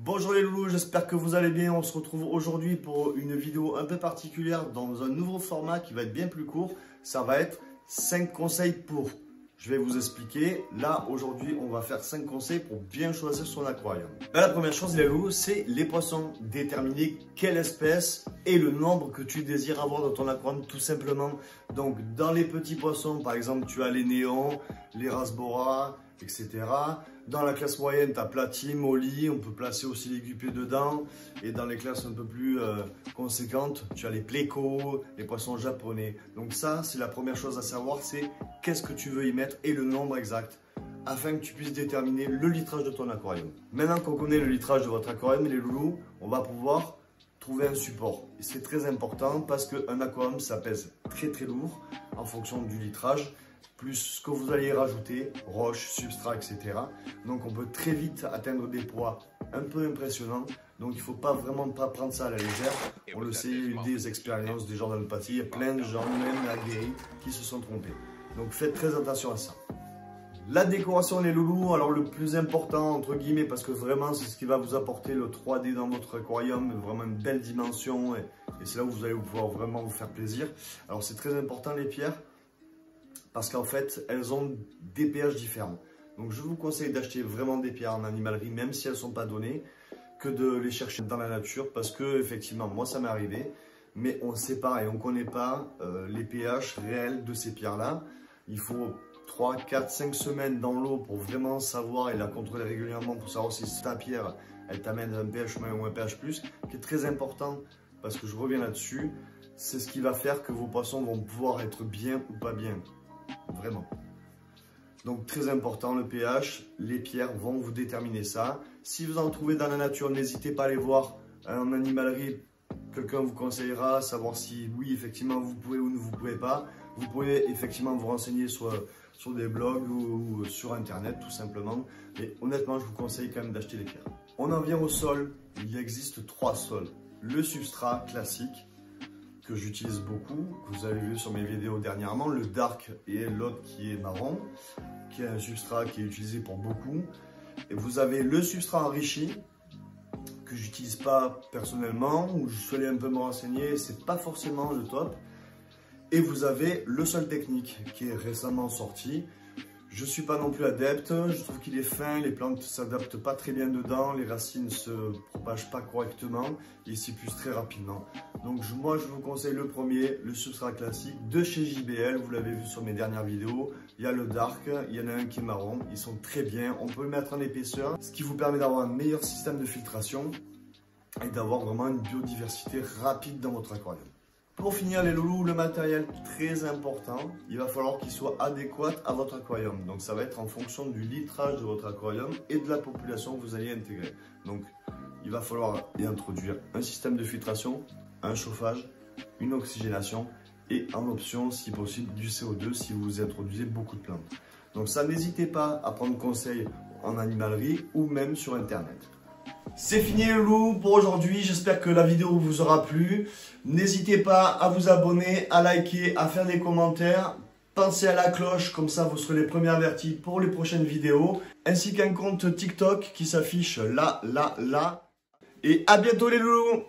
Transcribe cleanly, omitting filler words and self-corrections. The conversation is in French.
Bonjour les loulous, j'espère que vous allez bien. On se retrouve aujourd'hui pour une vidéo un peu particulière dans un nouveau format qui va être bien plus court. Ça va être 5 conseils pour. Je vais vous expliquer. Là, aujourd'hui, on va faire 5 conseils pour bien choisir son aquarium. Là, la première chose, les loulous, c'est les poissons. Déterminer quelle espèce et le nombre que tu désires avoir dans ton aquarium, tout simplement. Donc, dans les petits poissons, par exemple, tu as les néons, les rasbora, etc. Dans la classe moyenne, tu as platine, molly, on peut placer aussi les guppies dedans. Et dans les classes un peu plus conséquentes, tu as les plécos, les poissons japonais. Donc ça, c'est la première chose à savoir, c'est qu'est-ce que tu veux y mettre et le nombre exact, afin que tu puisses déterminer le litrage de ton aquarium. Maintenant qu'on connaît le litrage de votre aquarium, les loulous, on va pouvoir trouver un support. Et c'est très important parce qu'un aquarium, ça pèse très lourd en fonction du litrage, plus ce que vous allez rajouter, roches, substrat, etc. Donc on peut très vite atteindre des poids un peu impressionnants. Donc il ne faut pas vraiment pas prendre ça à la légère. On le sait, il y a eu des expériences, des gens d'allopathie, il y a plein de gens, même aguerris, qui se sont trompés. Donc faites très attention à ça. La décoration, les loulous, alors le plus important entre guillemets, parce que vraiment c'est ce qui va vous apporter le 3D dans votre aquarium, vraiment une belle dimension, et c'est là où vous allez pouvoir vraiment vous faire plaisir. Alors c'est très important les pierres, parce qu'en fait elles ont des pH différents. Donc je vous conseille d'acheter vraiment des pierres en animalerie, même si elles ne sont pas données, que de les chercher dans la nature, parce que effectivement moi ça m'est arrivé, mais on ne sait pas et on ne connaît pas les pH réels de ces pierres là. Il faut 3, 4, 5 semaines dans l'eau pour vraiment savoir et la contrôler régulièrement pour savoir si ta pierre elle t'amène un pH moins ou un pH plus, qui est très important parce que je reviens là-dessus, c'est ce qui va faire que vos poissons vont pouvoir être bien ou pas bien, vraiment. Donc très important le pH, les pierres vont vous déterminer ça. Si vous en trouvez dans la nature, n'hésitez pas à aller voir en animalerie, quelqu'un vous conseillera, savoir si oui effectivement vous pouvez ou ne vous pouvez pas. Vous pouvez effectivement vous renseigner sur des blogs ou sur internet tout simplement. Mais honnêtement, je vous conseille quand même d'acheter les pierres. On en vient au sol. Il existe 3 sols. Le substrat classique que j'utilise beaucoup, que vous avez vu sur mes vidéos dernièrement, le dark et l'autre qui est marron, qui est un substrat qui est utilisé pour beaucoup. Et vous avez le substrat enrichi, que j'utilise pas personnellement, où je suis allé un peu me renseigner, c'est pas forcément le top. Et vous avez le sol technique qui est récemment sorti. Je ne suis pas non plus adepte, je trouve qu'il est fin, les plantes ne s'adaptent pas très bien dedans, les racines ne se propagent pas correctement, ils s'épuisent très rapidement. Donc moi je vous conseille le premier, le substrat classique de chez JBL, vous l'avez vu sur mes dernières vidéos. Il y a le dark, il y en a un qui est marron, ils sont très bien, on peut le mettre en épaisseur, ce qui vous permet d'avoir un meilleur système de filtration et d'avoir vraiment une biodiversité rapide dans votre aquarium. Pour finir les loulous, le matériel très important, il va falloir qu'il soit adéquat à votre aquarium. Donc ça va être en fonction du litrage de votre aquarium et de la population que vous allez intégrer. Donc il va falloir y introduire un système de filtration, un chauffage, une oxygénation et en option si possible du CO2 si vous introduisez beaucoup de plantes. Donc ça, n'hésitez pas à prendre conseil en animalerie ou même sur internet. C'est fini les loulous pour aujourd'hui, j'espère que la vidéo vous aura plu. N'hésitez pas à vous abonner, à liker, à faire des commentaires. Pensez à la cloche, comme ça vous serez les premiers avertis pour les prochaines vidéos. Ainsi qu'un compte TikTok qui s'affiche là. Et à bientôt les loulous!